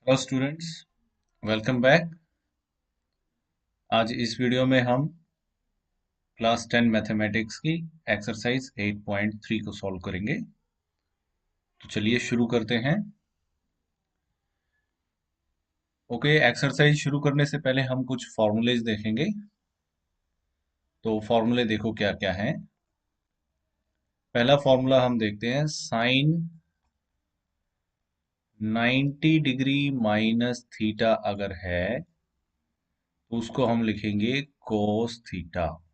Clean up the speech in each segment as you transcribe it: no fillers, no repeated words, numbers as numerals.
Hello students, welcome back. आज इस video में हम क्लास 10 मैथमेटिक्स की एक्सरसाइज 8.3 को सॉल्व करेंगे। तो चलिए शुरू करते हैं। ओके, एक्सरसाइज शुरू करने से पहले हम कुछ फॉर्मूलेज देखेंगे। तो फॉर्मूले देखो क्या क्या है। पहला फॉर्मूला हम देखते हैं, साइन 90 डिग्री माइनस थीटा अगर है तो उसको हम लिखेंगे कोस थीटा।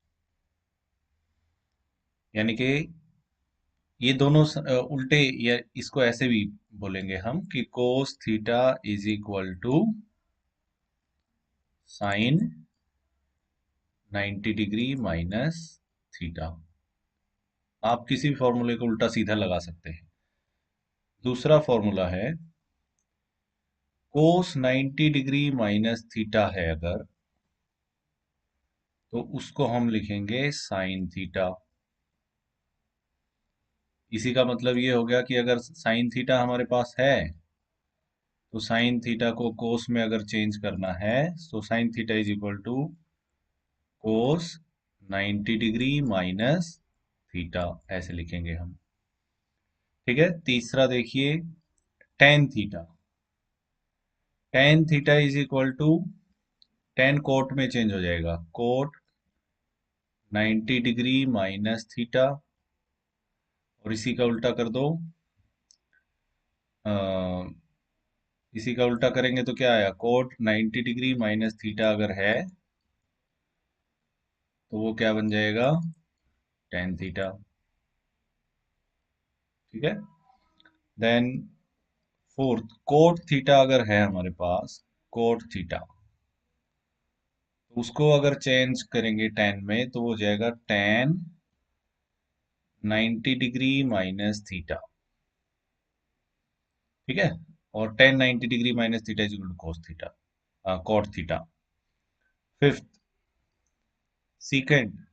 यानी कि ये दोनों उल्टे, या इसको ऐसे भी बोलेंगे हम कि cos theta is equal to sine 90 degree minus theta. आप किसी भी फॉर्मूले को उल्टा सीधा लगा सकते हैं। दूसरा फॉर्मूला है, कोस 90 डिग्री माइनस थीटा है अगर, तो उसको हम लिखेंगे साइन थीटा। इसी का मतलब ये हो गया कि अगर साइन थीटा हमारे पास है तो साइन थीटा को कोस में अगर चेंज करना है तो sine theta is equal to cos 90 degree minus theta, ऐसे लिखेंगे हम। ठीक है। तीसरा देखिए, tan theta. Tan theta is equal to, tan cot में चेंज हो जाएगा, कोट 90 डिग्री माइनस थीटा। और इसी का उल्टा कर दो, अ, इसी का उल्टा करेंगे तो क्या आया, कोट 90 डिग्री माइनस थीटा अगर है तो वो क्या बन जाएगा, टेन थीटा। ठीक है। देन फोर्थ, कोट थीटा अगर है हमारे पास, कोट थीटा, तो उसको अगर चेंज करेंगे टेन में तो वो हो जाएगा टेन 90 डिग्री माइनस थीटा। ठीक है। और tan 90 degree minus theta is equal to cos theta, cot theta. Fifth, secant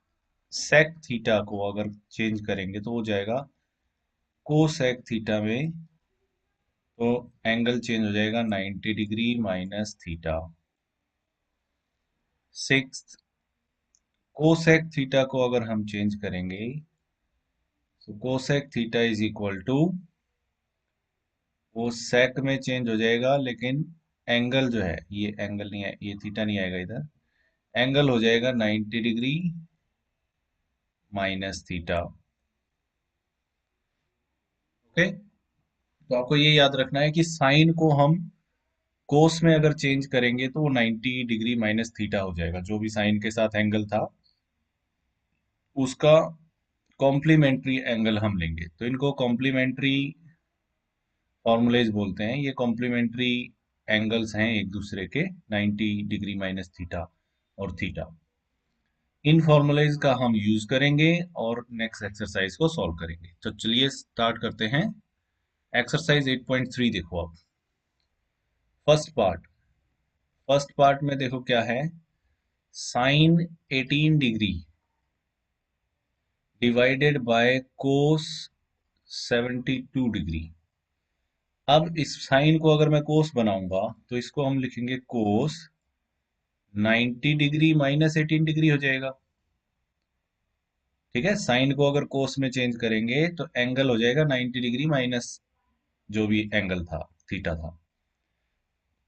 sec theta को अगर चेंज करेंगे तो हो जाएगा कोसेक थीटा में, तो एंगल चेंज हो जाएगा 90 degree minus theta. Sixth, cosec theta को अगर हम चेंज करेंगे तो cosec theta is equal to, वो सेक में चेंज हो जाएगा लेकिन एंगल जो है, ये एंगल नहीं है, ये थीटा नहीं आएगा इधर, एंगल हो जाएगा 90 डिग्री माइनस थीटा। ओके। तो आपको ये याद रखना है कि साइन को हम कोस में अगर चेंज करेंगे तो वो 90 डिग्री माइनस थीटा हो जाएगा। जो भी साइन के साथ एंगल था उसका कॉम्प्लीमेंट्री एंगल हम लेंगे, तो इनको कॉम्प्लीमेंट्री फॉर्मूलेज बोलते हैं। ये कॉम्प्लीमेंट्री एंगल्स हैं एक दूसरे के, 90 डिग्री माइनस थीटा और थीटा। इन फॉर्मूलेज का हम यूज करेंगे और नेक्स्ट एक्सरसाइज को सॉल्व करेंगे। तो चलिए स्टार्ट करते हैं। एक्सरसाइज 8.3 देखो आप। फर्स्ट पार्ट, फर्स्ट पार्ट में देखो क्या है, sine 18 degree divided by cos 72 degree. अब इस साइन को अगर मैं कोस बनाऊंगा तो इसको हम लिखेंगे कोस 90 डिग्री माइनस 18 डिग्री हो जाएगा। ठीक है। साइन को अगर कोस में चेंज करेंगे तो एंगल हो जाएगा 90 डिग्री माइनस जो भी एंगल था, थीटा था।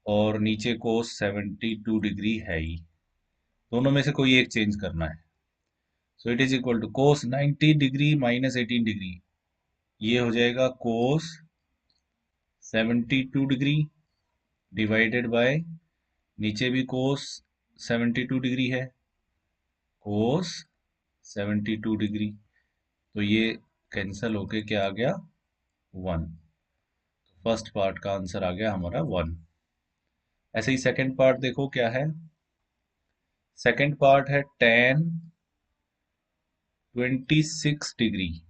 और नीचे कोस 72 डिग्री है ही, दोनों में से कोई एक चेंज करना है। So it is equal to cos 90 degree minus 18 degree, ये हो जाएगा कोस 72 डिग्री डिवाइडेड बाय, नीचे भी कोस 72 डिग्री है, कोस 72 डिग्री। तो ये कैंसल होके क्या आ गया, वन। फर्स्ट पार्ट का आंसर आ गया हमारा वन। ऐसे ही सेकंड पार्ट देखो क्या है। सेकंड पार्ट है tan 26 degree,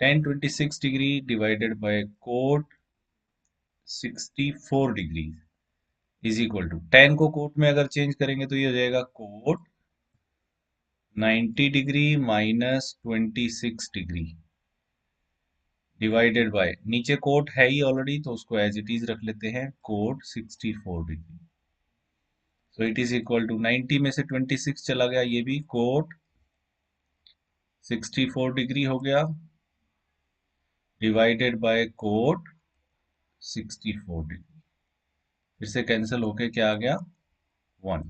tan 26 degree divided by cot 64 degree is equal to, tan को कोट में अगर चेंज करेंगे तो ये हो जाएगा cot 90 degree minus 26 degree divided by, नीचे कोट है ही ऑलरेडी तो उसको एज इट इज रख लेते हैं, cot 64 degree. So it is equal to 90 में से 26 चला गया, ये भी कोट 64 डिग्री हो गया, डिवाइडेड बाय कोट 64 डिग्री। फिर से कैंसिल होके क्या आ गया, 1।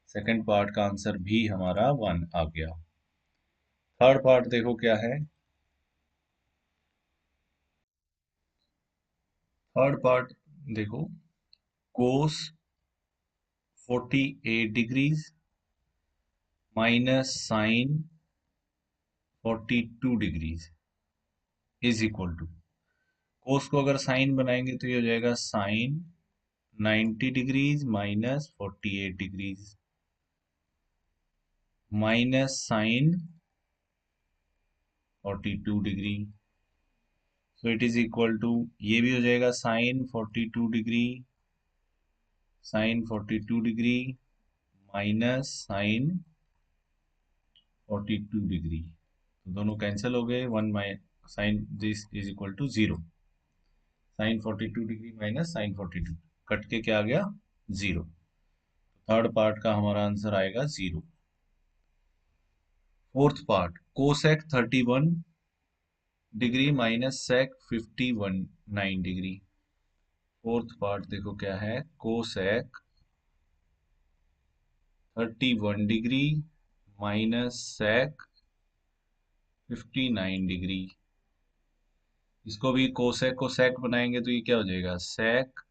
सेकंड पार्ट का आंसर भी हमारा 1 आ गया। थर्ड पार्ट देखो क्या है। थर्ड पार्ट देखो, cos 48 degrees minus sine 42 degrees is equal to, cos को अगर साइन बनाएंगे तो ये हो जाएगा sine 90 degrees minus 48 degrees minus sine 42 degree. So it is equal to, ये भी हो जाएगा sine 42 degree minus sine 42 degree. तो दोनों कैंसिल हो गए, one my sine this is equal to 0। Sine 42 degree minus sine 42 cut के क्या आ गया, 0। थर्ड पार्ट का हमारा आंसर आएगा 0। Fourth part, cosec 31 degree minus sec 59 degree. Fourth part देखो क्या है, cosec 31 degree minus sec 59 degree. इसको भी कोसेक को सेक बनाएंगे तो ये क्या हो जाएगा, sec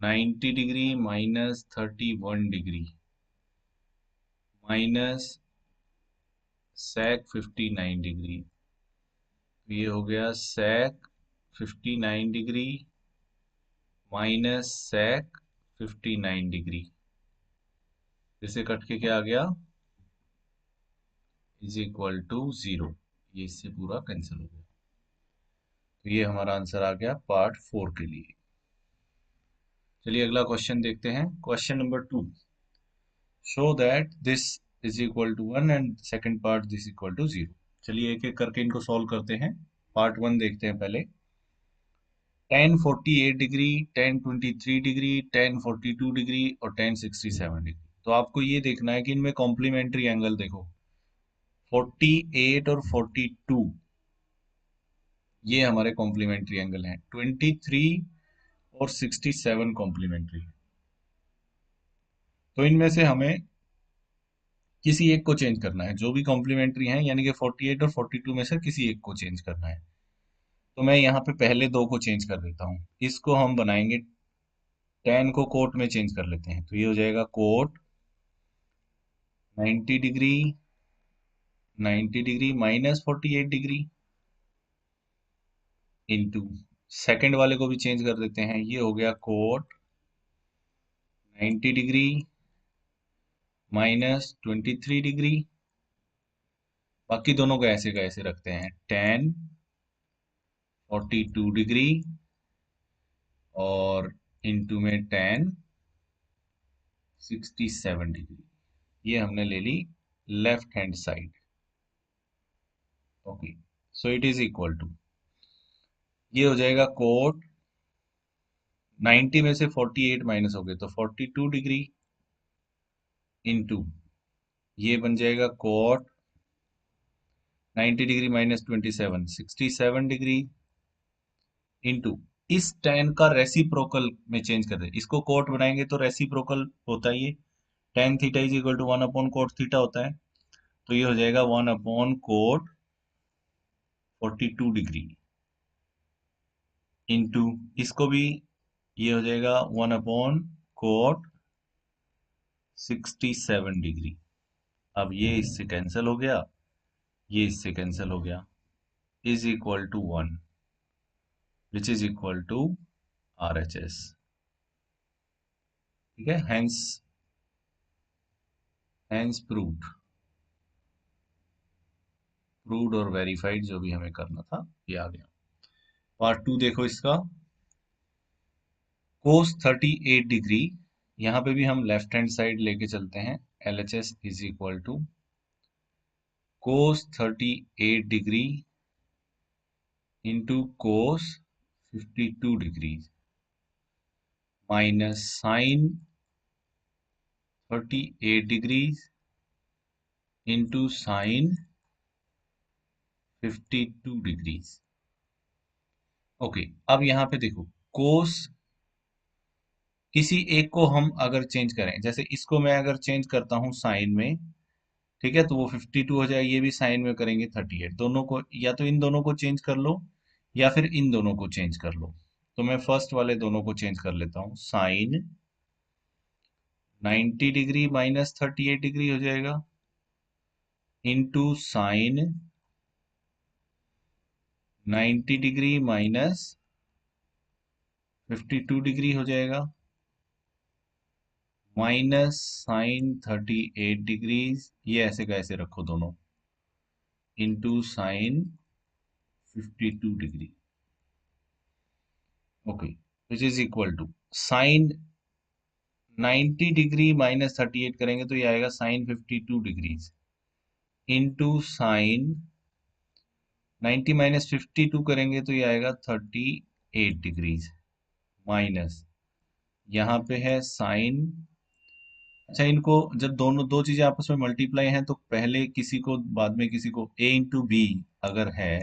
90 degree minus 31 degree minus sec 59 degree. तो ये हो गया sec 59 degree minus sec 59 degree. इसे कट के क्या आ गया, इज इक्वल टू 0। ये इससे पूरा कैंसिल हो गया। तो ये हमारा आंसर आ गया पार्ट 4 के लिए। चलिए अगला क्वेश्चन देखते हैं। Question number 2, show that this is equal to 1 and second part this equal to 0। चलिए एक एक करके इनको सॉल्व करते हैं। पार्ट 1 देखते हैं पहले। tan 48 degree, tan 23 degree, tan 42 degree और tan 67 डिग्री। तो आपको ये देखना है कि इनमें कॉम्प्लीमेंट्री एंगल देखो, 48 और 42 ये हमारे कॉम्प्लीमेंट्री एंगल हैं। 23 और 67 कॉम्प्लीमेंट्री। तो इनमें से हमें किसी एक को चेंज करना है, जो भी कॉम्प्लीमेंट्री हैं, यानी कि 48 और 42 में से किसी एक को चेंज करना है। तो मैं यहाँ पे पहले दो को चेंज कर देता हूँ। इसको हम बनाएंगे, tan को कोट में चेंज कर लेते हैं। तो ये हो जाएगा cot 90 degree, 90 degree minus 48 degree into, second वाले को भी चेंज कर देते हैं। ये हो गया कोट 90 डिग्री माइनस 23 डिग्री। बाकी दोनों को ऐसे का ऐसे रखते हैं, tan 42 डिग्री और इंटू में tan 67 डिग्री। ये हमने ले ली left hand side. Okay, so it is equal to, ये हो जाएगा कोट 90 में से 48 माइनस हो गए तो 42 डिग्री इंटू, ये बन जाएगा cot 90 degree minus 27 67 degree into, इस tan का रेसिप्रोकल में चेंज कर दे। इसको कोट बनाएंगे तो रेसिप्रोकल होता है, ये tan theta is equal to 1 upon cot theta होता है। तो ये हो जाएगा 1 अपॉन कोट 42 डिग्री इंटू, इसको भी ये हो जाएगा 1 अपॉन कोट 67 डिग्री। अब ये इससे कैंसिल हो गया, ये इससे कैंसिल हो गया, is equal to 1, which is equal to RHS। ठीक है, हेंस हेंस प्रूव्ड और वेरीफाइड, जो भी हमें करना था ये आ गया। पार्ट 2 देखो इसका, कोस 38 डिग्री, यहाँ पे भी हम लेफ्ट हैंड साइड लेके चलते हैं। LHS is equal to cos 38 degree into cos 52 degrees minus sine 38 degrees into sine 52 degrees. Okay, अब यहाँ पे देखो, कोस किसी एक को हम अगर चेंज करें, जैसे इसको मैं अगर चेंज करता हूँ साइन में, ठीक है, तो वो 52 हो जाए, ये भी साइन में करेंगे 38। दोनों को, या तो इन दोनों को चेंज कर लो या फिर इन दोनों को चेंज कर लो। तो मैं फर्स्ट वाले दोनों को चेंज कर लेता हूँ। साइन 90 डिग्री माइनस 38 डिग्री हो जाएगा into sine 90 degree minus 52 degree हो जाएगा माइनस साइन 38 डिग्रीज, ये ऐसे का ऐसे रखो दोनों, into sine 52 degree. Okay, which is equal to sine 90 degree minus 38 करेंगे तो ये आएगा साइन 52 डिग्रीज इंटू साइन 90 - 52 करेंगे तो ये आएगा 38 डिग्रीज माइनस, यहाँ पे है साइन। अच्छा, इनको जब दोनों दो चीजें आपस में मल्टीप्लाई हैं तो पहले किसी को बाद में किसी को a इंटू बी अगर है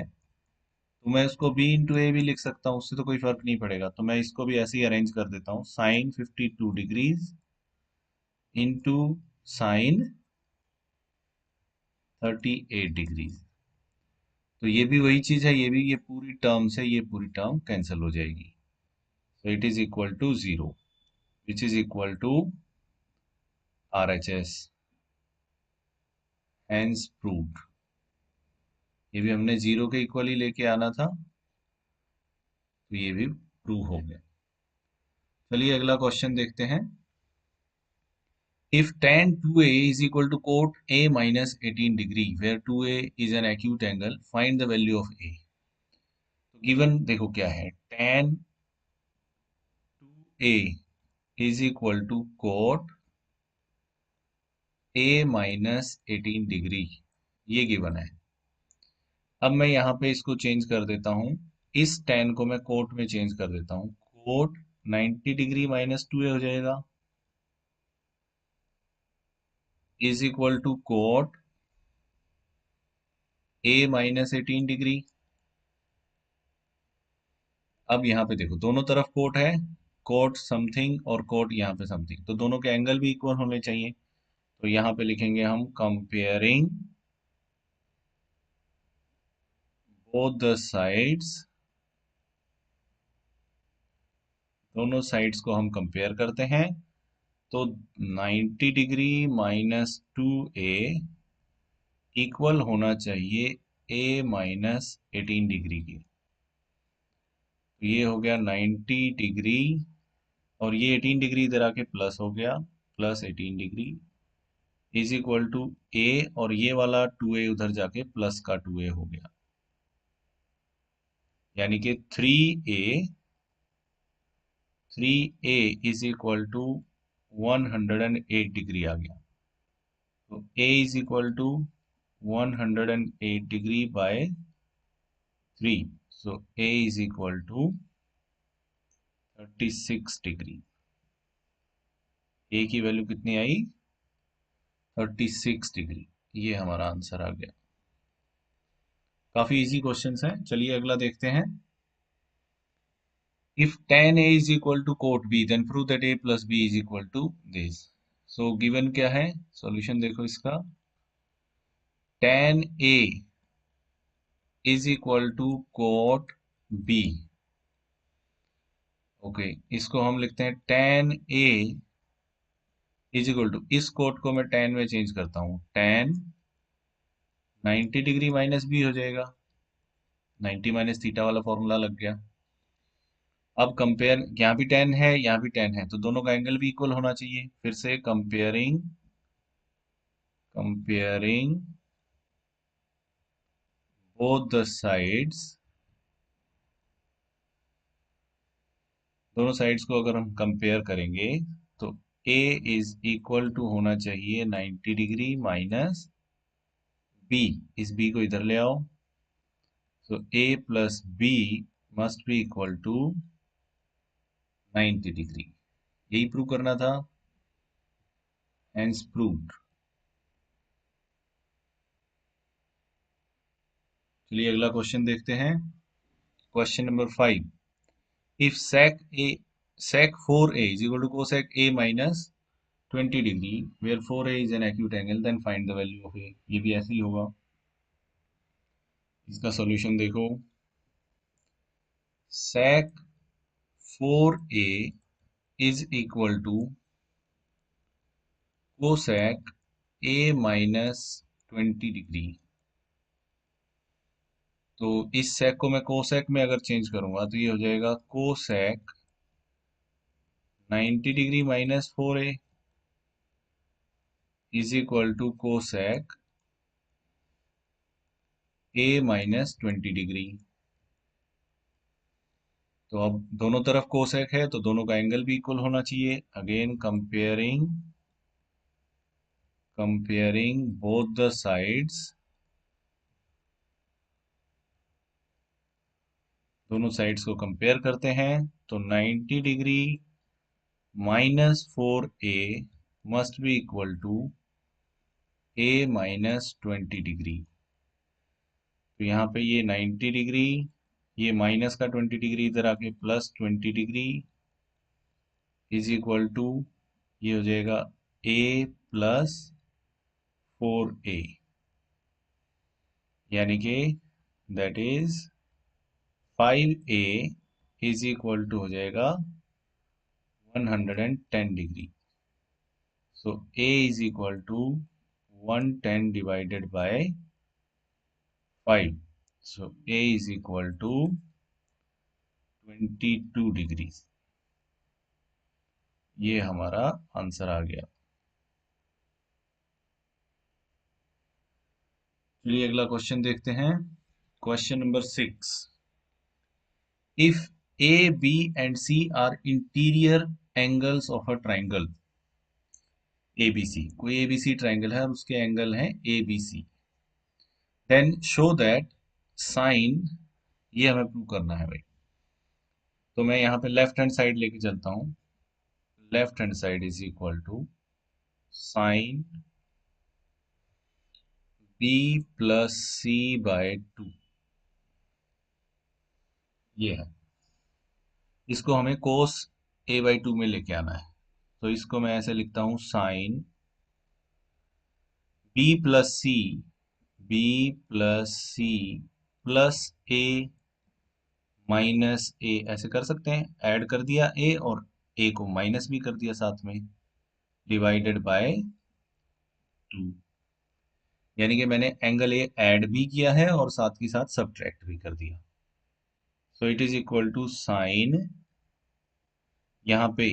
तो मैं उसको b इंटू ए भी लिख सकता हूँ, उससे तो कोई फर्क नहीं पड़ेगा। तो मैं इसको भी ऐसे ही अरेंज कर देता हूँ, sine 52 degrees into sine 38 degrees. तो ये भी वही चीज है, ये भी, ये पूरी टर्म से ये पूरी टर्म कैंसिल हो जाएगी। So it is equal to 0, which is equal to RHS, hence proved। ये भी हमने 0 के इक्वल ही लेके आना था, तो ये भी प्रूव हो गया। चलिए अगला क्वेश्चन देखते हैं। If tan 2a is equal to cot a minus 18 degree where 2a is an acute angle, find the value of a। तो गिवन देखो क्या है, tan 2a is equal to cot a minus 18 degree, ये given है। अब मैं यहाँ पे इसको चेंज कर देता हूँ, इस tan को मैं कोट में चेंज कर देता हूँ, कोट 90 डिग्री माइनस 2a हो जाएगा is equal to cot a minus 18 degree. अब यहाँ पे देखो, दोनों तरफ कोट है, कोट समथिंग और कोट यहाँ पे समथिंग, तो दोनों के एंगल भी इक्वल होने चाहिए। तो यहाँ पे लिखेंगे हम कंपेयरिंग बोथ द साइड्स, दोनों साइड्स को हम कंपेयर करते हैं। तो 90 डिग्री माइनस 2a इक्वल होना चाहिए a माइनस 18 डिग्री की। तो ये हो गया 90 डिग्री और ये 18 डिग्री इधर आके प्लस हो गया, plus 18 degree is equal to a, और ये वाला 2a उधर जाके प्लस का 2a हो गया, यानी कि 3a is equal to 108 degree आ गया। तो a is equal to 108 degree by 3, so a is equal to 36 degree. a की वैल्यू कितनी आई, 36 डिग्री। ये हमारा आंसर आ गया। काफी इजी क्वेश्चंस हैं, चलिए अगला देखते हैं। If tan a is equal to cot b, then prove that a plus b is equal to this। So given क्या है, सॉल्यूशन देखो इसका, tan a is equal to cot b। Okay, इसको हम लिखते हैं tan a is equal to, इस cot को मैं tan में चेंज करता हूँ, tan 90 डिग्री माइनस b हो जाएगा, 90 माइनस थीटा वाला फॉर्मूला लग गया। अब कंपेयर, यहाँ भी tan है यहाँ भी tan है, तो दोनों का एंगल भी इक्वल होना चाहिए। फिर से कंपेयरिंग both the sides, दोनों साइड्स को अगर हम कंपेयर करेंगे तो a इज इक्वल टू होना चाहिए 90 डिग्री माइनस b, इस b को इधर ले आओ, So A plus B must be equal to 90 degree. यही प्रूव करना था, hence proved। चलिए अगला क्वेश्चन देखते हैं। Question number 5। If sec 4a is equal to cosec a minus 20 degree, where 4a is an acute angle, then find the value of a। ये भी ऐसे ही होगा। इसका सॉल्यूशन देखो। sec 4a is equal to cosec a minus 20 degree. तो इस sec को मैं cosec में अगर चेंज करूंगा तो ये हो जाएगा cosec 90 degree minus 4a is equal to cosec a minus 20 degree. तो अब दोनों तरफ कोसेक है तो दोनों का एंगल भी इक्वल होना चाहिए। Again comparing both the sides, दोनों साइड्स को कंपेयर करते हैं तो 90 degree minus 4a must be equal to a minus 20 degree. तो यहाँ पे ये 90 डिग्री, ये माइनस का 20 डिग्री इधर आके plus 20 degree is equal to, ये हो जाएगा a प्लस 4a, यानी कि that is 5a is equal to हो जाएगा 110 degree. So a is equal to 110 divided by 5। So a is equal to 22 degree. ये हमारा आंसर आ गया। चलिए अगला क्वेश्चन देखते हैं। Question number 6। If a b and c are interior angles of a triangle abc, कोई abc ट्राइंगल है और उसके एंगल हैं abc, then show that sine, ये हमें प्रूव करना है भाई। तो मैं यहाँ पे लेफ्ट हैंड साइड लेके चलता हूँ। Left hand side is equal to sine b plus c by 2, ये है। इसको हमें कोस a बाई 2 में लेके आना है। तो इसको मैं ऐसे लिखता हूँ sine b plus C, b plus C plus a minus A, ऐसे कर सकते हैं। ऐड कर दिया a और a को माइनस भी कर दिया साथ में, डिवाइडेड बाय 2, यानी कि मैंने एंगल ए ऐड भी किया है और साथ ही साथ सब्ट्रैक्ट भी कर दिया। So it is equal to sine, यहाँ पे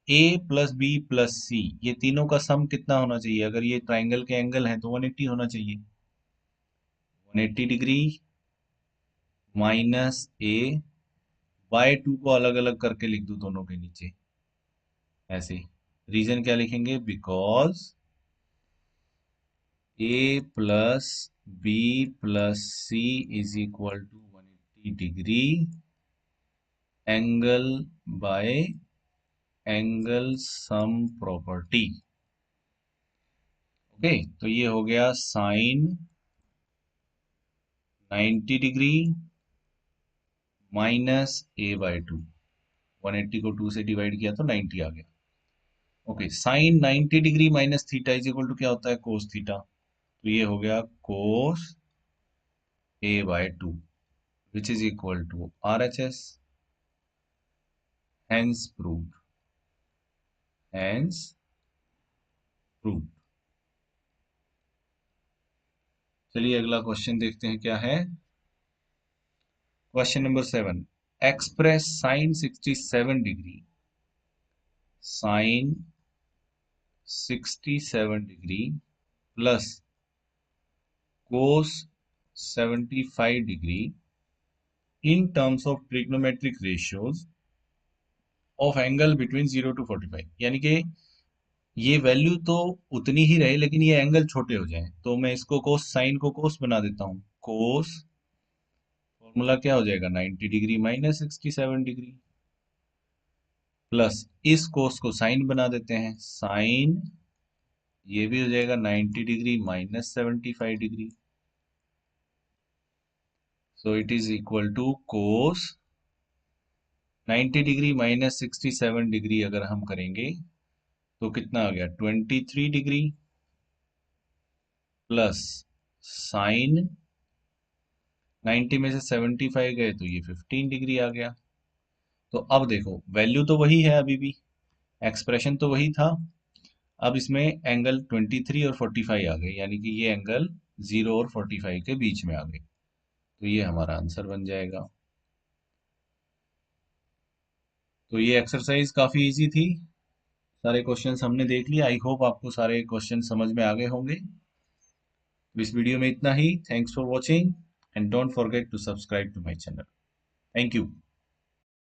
a plus B plus C, ये तीनों का सम कितना होना चाहिए? अगर ये ट्राइंगल के एंगल है तो 180 होना चाहिए। 180 डिग्री माइनस ए बाय 2 को अलग अलग करके लिख दो दोनों के नीचे ऐसे। रीजन क्या लिखेंगे? Because a plus B plus C is equal to 180 degree angle by angle sum property. Okay, तो ये हो गया sine 90 degree minus A by 2, 180 को 2 से डिवाइड किया तो 90 आ गया। Okay, sine 90 degree minus theta is equal to क्या होता है? Cos theta. तो ये हो गया cos A by 2 which is equal to R H S. Hence proved, hence proved. चलिए अगला क्वेश्चन देखते हैं क्या है। Question number 7। Express sine 67 degree, sine 67 degree plus cos 75 degree in terms of trigonometric ratios of angle between 0 to 45। यानी कि ये value तो उतनी ही रहे लेकिन ये एंगल छोटे हो जाए, तो मैं इसको कोस, साइन को कोस बना देता हूँ। कोस फॉर्मूला क्या हो जाएगा, 90 डिग्री माइनस 67 डिग्री, प्लस इस कोस को साइन बना देते हैं, साइन ये भी हो जाएगा 90 degree minus 75 degree, so it is equal to cos 90 degree minus 67 degree अगर हम करेंगे तो कितना आ गया, 23 डिग्री प्लस साइन 90 में से 75 गए तो ये 15 डिग्री आ गया। तो अब देखो वैल्यू तो वही है, अभी भी एक्सप्रेशन तो वही था, अब इसमें एंगल 23 और 45 आ गए, यानी कि ये एंगल 0 और 45 के बीच में आ गए, तो ये हमारा आंसर बन जाएगा। तो ये एक्सरसाइज काफ़ी इजी थी, सारे क्वेश्चंस हमने देख लिए, आई होप आपको सारे क्वेश्चन समझ में आ गए होंगे। तो इस वीडियो में इतना ही, thanks for watching and don't forget to subscribe to my channel. Thank you.